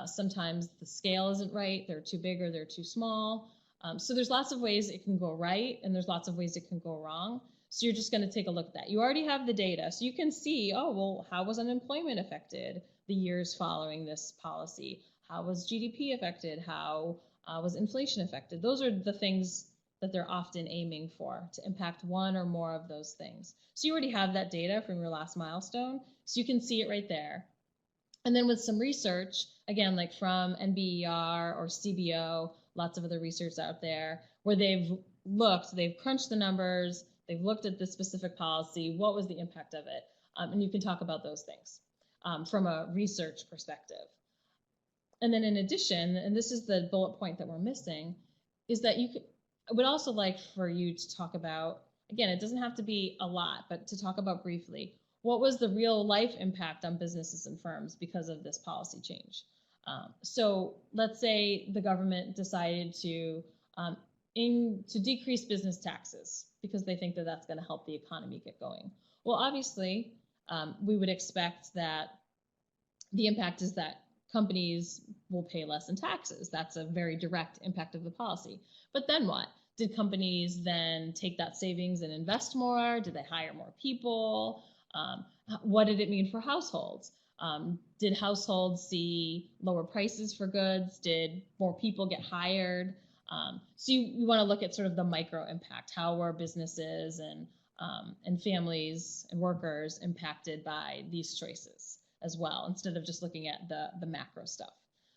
Sometimes the scale isn't right. They're too big or they're too small. So there's lots of ways it can go right, and there's lots of ways it can go wrong. So you're just going to take a look at that. You already have the data, so you can see, oh, well, how was unemployment affected the years following this policy? How was GDP affected? How was inflation affected? Those are the things that they're often aiming for, to impact one or more of those things. So you already have that data from your last milestone, so you can see it right there. And then with some research, again, like from NBER or CBO, lots of other research out there, where they've crunched the numbers, they've looked at the specific policy, what was the impact of it? And you can talk about those things from a research perspective. And then in addition, and this is the bullet point that we're missing, is that I would also like for you to talk about, again, it doesn't have to be a lot, but to talk about briefly, what was the real life impact on businesses and firms because of this policy change? So let's say the government decided to decrease business taxes because they think that that's going to help the economy get going. Well, obviously, we would expect that the impact is that companies will pay less in taxes. That's a very direct impact of the policy. But then what? Did companies then take that savings and invest more? Did they hire more people? What did it mean for households? Did households see lower prices for goods? Did more people get hired? So you want to look at sort of the micro impact. How were businesses and families and workers impacted by these choices as well, instead of just looking at the macro stuff.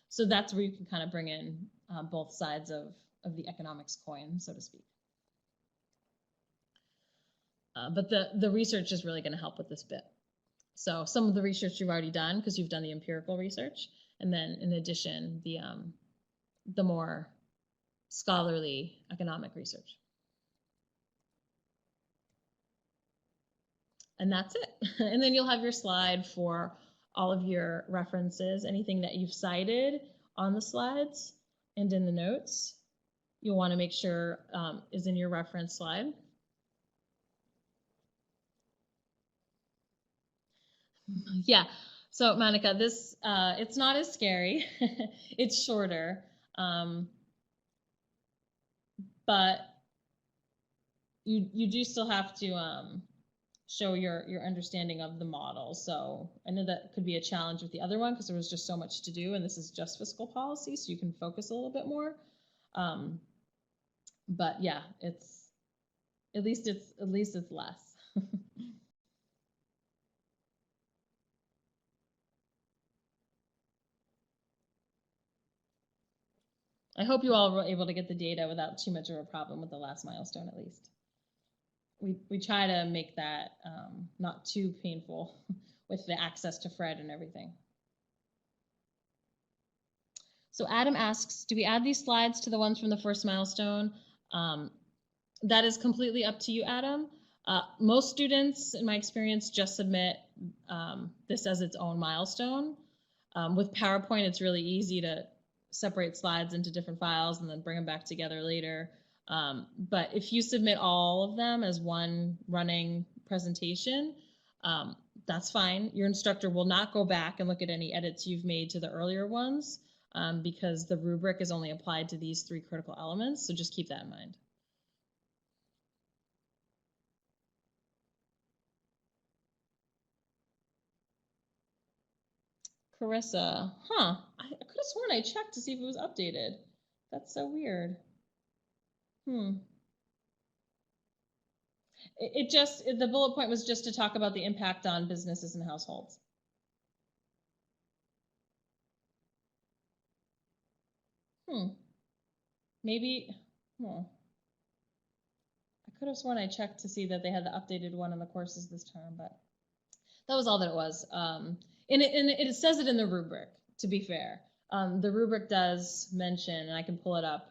So that's where you can kind of bring in both sides of the economics coin, so to speak. But the research is really going to help with this bit. So some of the research you've already done because you've done the empirical research, and then in addition, the more scholarly economic research. And that's it. And then you'll have your slide for all of your references, anything that you've cited on the slides and in the notes. You'll want to make sure is in your reference slide. Yeah, so Monica, this it's not as scary. It's shorter, but you do still have to show your understanding of the model. So I know that could be a challenge with the other one because there was just so much to do, and this is just fiscal policy, so you can focus a little bit more. But yeah, it's at least it's less. I hope you all were able to get the data without too much of a problem with the last milestone, at least. We try to make that not too painful with the access to Fred and everything. So Adam asks, do we add these slides to the ones from the first milestone? That is completely up to you, Adam. Most students, in my experience, just submit this as its own milestone. With PowerPoint, it's really easy to separate slides into different files and then bring them back together later. But if you submit all of them as one running presentation, that's fine. Your instructor will not go back and look at any edits you've made to the earlier ones because the rubric is only applied to these 3 critical elements. So just keep that in mind. Carissa. Huh. I could have sworn I checked to see if it was updated. That's so weird. Hmm. The bullet point was just to talk about the impact on businesses and households. Maybe, I could have sworn I checked to see that they had the updated one in the courses this term, but that was all that it was. And it says it in the rubric, to be fair. The rubric does mention, and I can pull it up,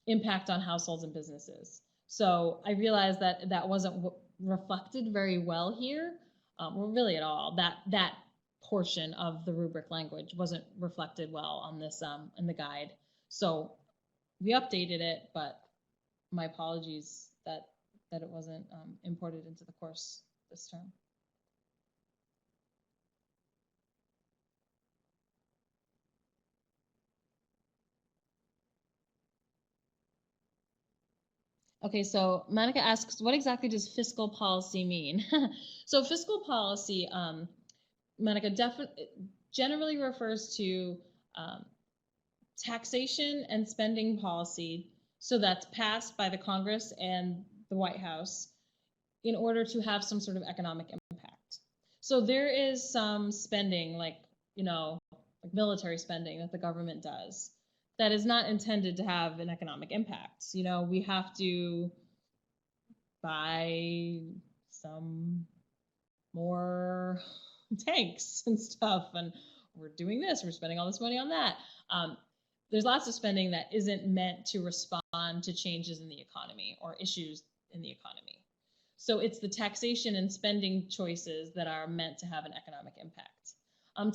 impact on households and businesses. So I realized that that wasn't reflected very well here, or really at all. That portion of the rubric language wasn't reflected well on this in the guide. So we updated it, but my apologies that it wasn't imported into the course this term. Okay, so Monica asks, what exactly does fiscal policy mean? So fiscal policy, Monica, generally refers to taxation and spending policy. So that's passed by the Congress and the White House in order to have some sort of economic impact. So there is some spending, like military spending that the government does, that is not intended to have an economic impact. We have to buy some more tanks and stuff, and we're doing this, we're spending all this money on that. There's lots of spending that isn't meant to respond to changes in the economy or issues in the economy. So it's the taxation and spending choices that are meant to have an economic impact.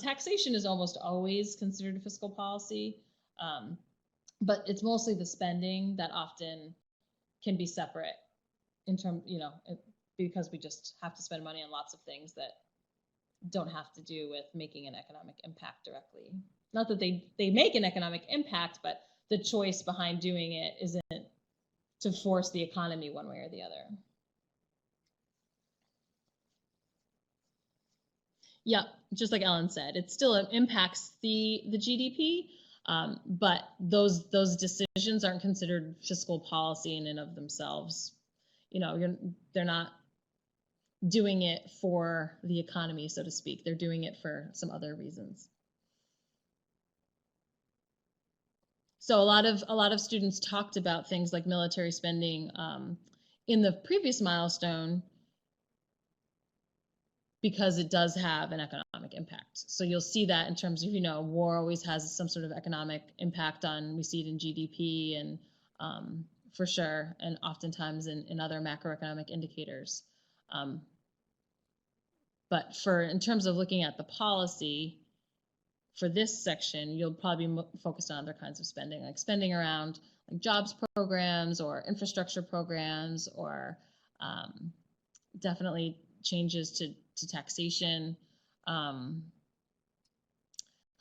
Taxation is almost always considered a fiscal policy, but it's mostly the spending that often can be separate in terms, because we just have to spend money on lots of things that don't have to do with making an economic impact directly. Not that they make an economic impact, but the choice behind doing it isn't to force the economy one way or the other. Yeah, just like Ellen said, it still impacts the GDP, but those decisions aren't considered fiscal policy in and of themselves. They're not doing it for the economy, so to speak. They're doing it for some other reasons. So a lot of students talked about things like military spending in the previous milestone, because it does have an economic impact. So you'll see that in terms of, war always has some sort of economic impact we see it in GDP and for sure, and oftentimes in other macroeconomic indicators. But in terms of looking at the policy for this section, you'll probably be focused on other kinds of spending, like spending around like jobs programs or infrastructure programs, or definitely changes to taxation,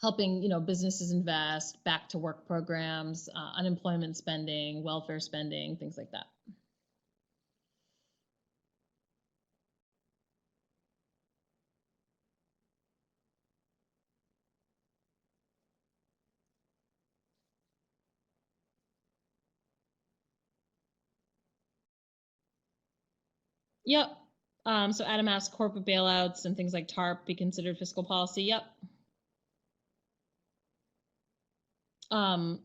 helping businesses invest, back to work programs, unemployment spending, welfare spending, things like that. Yep. So Adam asked, corporate bailouts and things like TARP be considered fiscal policy? Yep. Obamacare.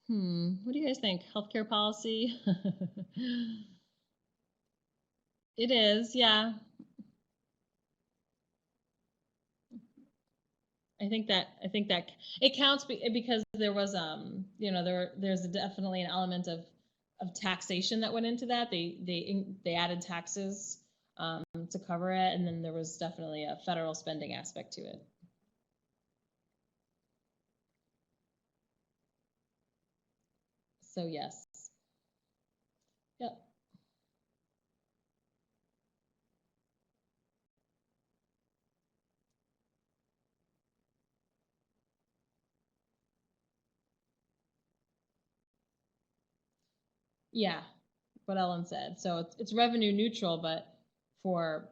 What do you guys think? Healthcare policy? It is, yeah. I think that it counts because there was there's definitely an element of taxation that went into that. They added taxes to cover it, and then there was definitely a federal spending aspect to it. So yes. Yep. Yeah, what Ellen said. So it's revenue neutral, but for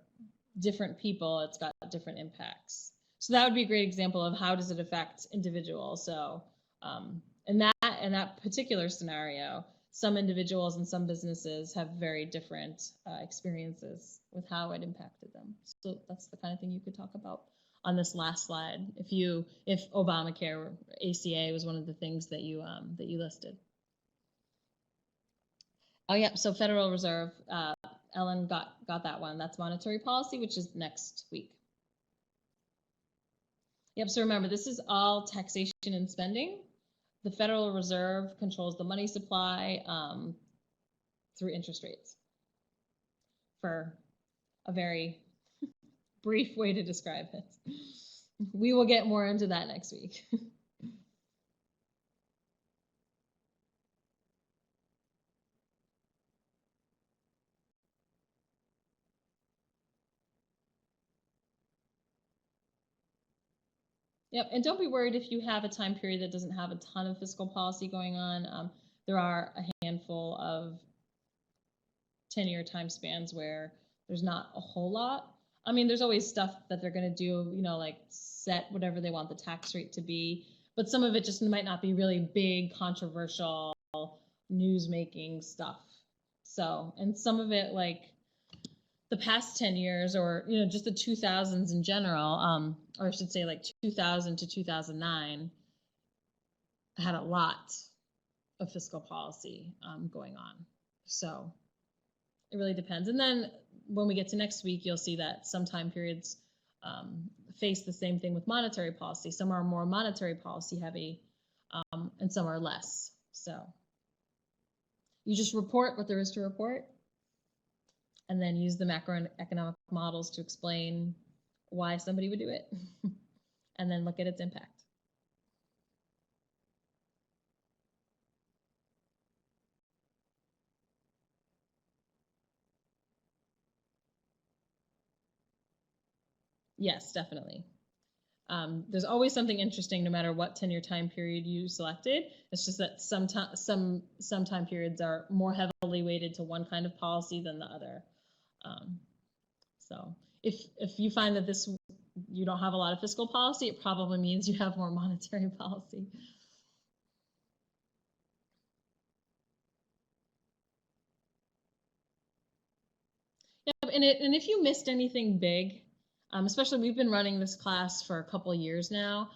different people, it's got different impacts. So that would be a great example of how does it affect individuals. So in that particular scenario, some individuals and some businesses have very different experiences with how it impacted them. So that's the kind of thing you could talk about on this last slide. If Obamacare or ACA was one of the things that you listed. Oh yeah, so Federal Reserve. Ellen got that one. That's monetary policy, which is next week. Yep, so remember, this is all taxation and spending. The Federal Reserve controls the money supply through interest rates, for a very brief way to describe it. We will get more into that next week. Yep, and don't be worried if you have a time period that doesn't have a ton of fiscal policy going on. There are a handful of 10-year time spans where there's not a whole lot. I mean, there's always stuff that they're going to do, like set whatever they want the tax rate to be, but some of it just might not be really big, controversial, news-making stuff. So, and some of it, like the past 10 years or, just the 2000s in general, or I should say like 2000 to 2009, had a lot of fiscal policy going on. So it really depends. And then when we get to next week, you'll see that some time periods face the same thing with monetary policy. Some are more monetary policy heavy and some are less. So you just report what there is to report and then use the macroeconomic models to explain why somebody would do it and then look at its impact. Yes, definitely. There's always something interesting no matter what 10-year time period you selected. It's just that some time periods are more heavily weighted to one kind of policy than the other. So if you find that you don't have a lot of fiscal policy, it probably means you have more monetary policy. Yeah, and if you missed anything big, especially we've been running this class for a couple of years now,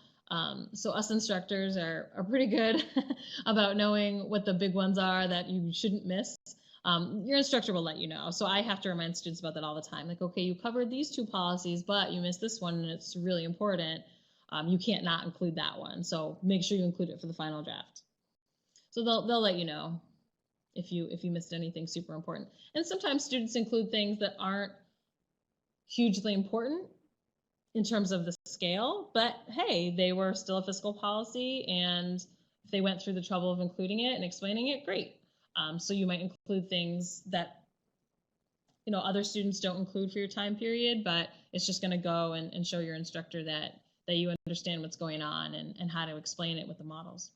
so us instructors are pretty good about knowing what the big ones are that you shouldn't miss. Your instructor will let you know. So I have to remind students about that all the time. Like, okay, you covered these two policies, but you missed this one and it's really important. You can't not include that one. So make sure you include it for the final draft. So they'll let you know if you missed anything super important. And sometimes students include things that aren't hugely important in terms of the scale, but hey, they were still a fiscal policy, and if they went through the trouble of including it and explaining it, great. So you might include things that other students don't include for your time period, but it's just going to go and show your instructor that you understand what's going on and how to explain it with the models.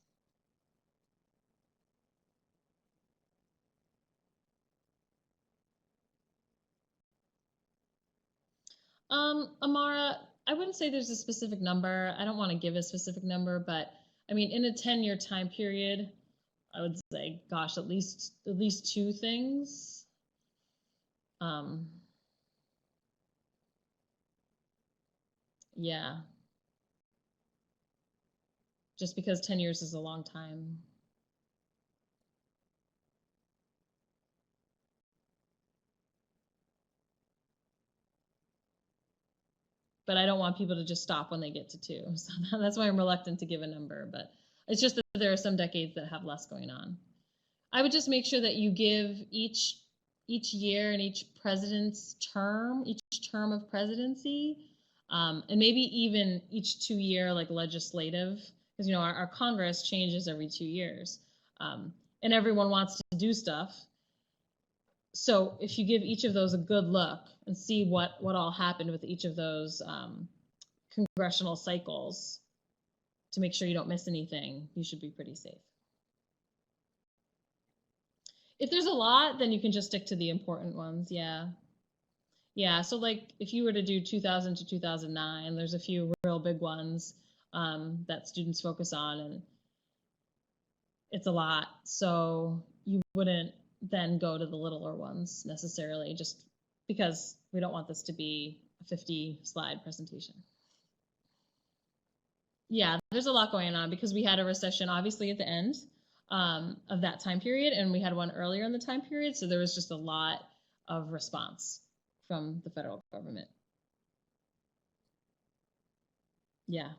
Amara, I wouldn't say there's a specific number. I don't want to give a specific number, but I mean, in a 10-year time period, I would say, gosh, at least two things. Yeah. Just because 10 years is a long time. But I don't want people to just stop when they get to 2. So that's why I'm reluctant to give a number. But it's just that there are some decades that have less going on. I would just make sure that you give each year and each president's term, each term of presidency, and maybe even each 2-year like legislative, because our Congress changes every 2 years, and everyone wants to do stuff. So if you give each of those a good look and see what all happened with each of those congressional cycles to make sure you don't miss anything, you should be pretty safe. If there's a lot, then you can just stick to the important ones. Yeah. Yeah, so like if you were to do 2000 to 2009, there's a few real big ones that students focus on, and it's a lot. So you wouldn't then go to the littler ones necessarily, just because we don't want this to be a 50 slide presentation. Yeah, there's a lot going on because we had a recession obviously at the end of that time period, and we had one earlier in the time period. So there was just a lot of response from the federal government. Yeah.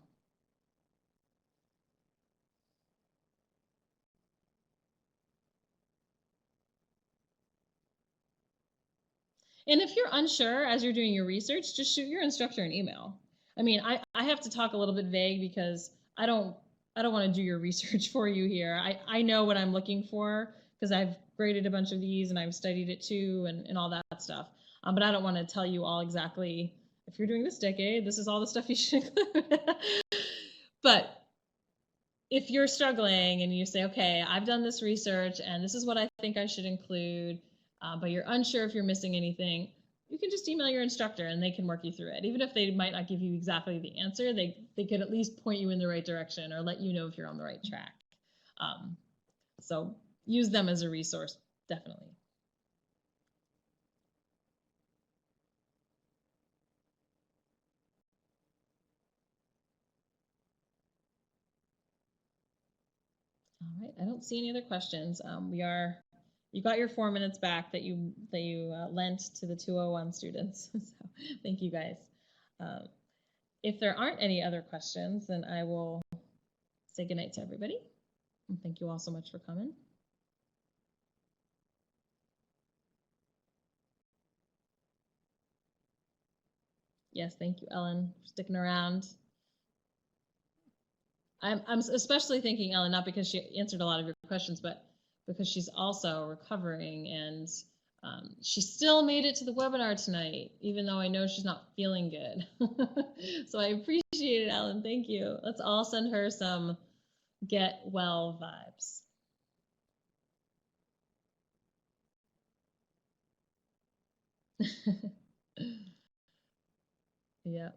And if you're unsure as you're doing your research, just shoot your instructor an email. I mean, I have to talk a little bit vague because I don't want to do your research for you here. I know what I'm looking for because I've graded a bunch of these and I've studied it too and all that stuff. But I don't want to tell you all exactly, if you're doing this decade, this is all the stuff you should include. But if you're struggling and you say, okay, I've done this research and this is what I think I should include, but you're unsure if you're missing anything, you can just email your instructor and they can work you through it. Even if they might not give you exactly the answer, they could at least point you in the right direction or let you know if you're on the right track. So use them as a resource, definitely. All right, I don't see any other questions. You got your 4 minutes back that you lent to the 201 students. So thank you guys. If there aren't any other questions, then I will say goodnight to everybody. And thank you all so much for coming. Yes, thank you, Ellen, for sticking around. I'm especially thanking Ellen, not because she answered a lot of your questions, but because she's also recovering and she still made it to the webinar tonight, even though I know she's not feeling good. So I appreciate it, Ellen. Thank you. Let's all send her some get well vibes. Yeah.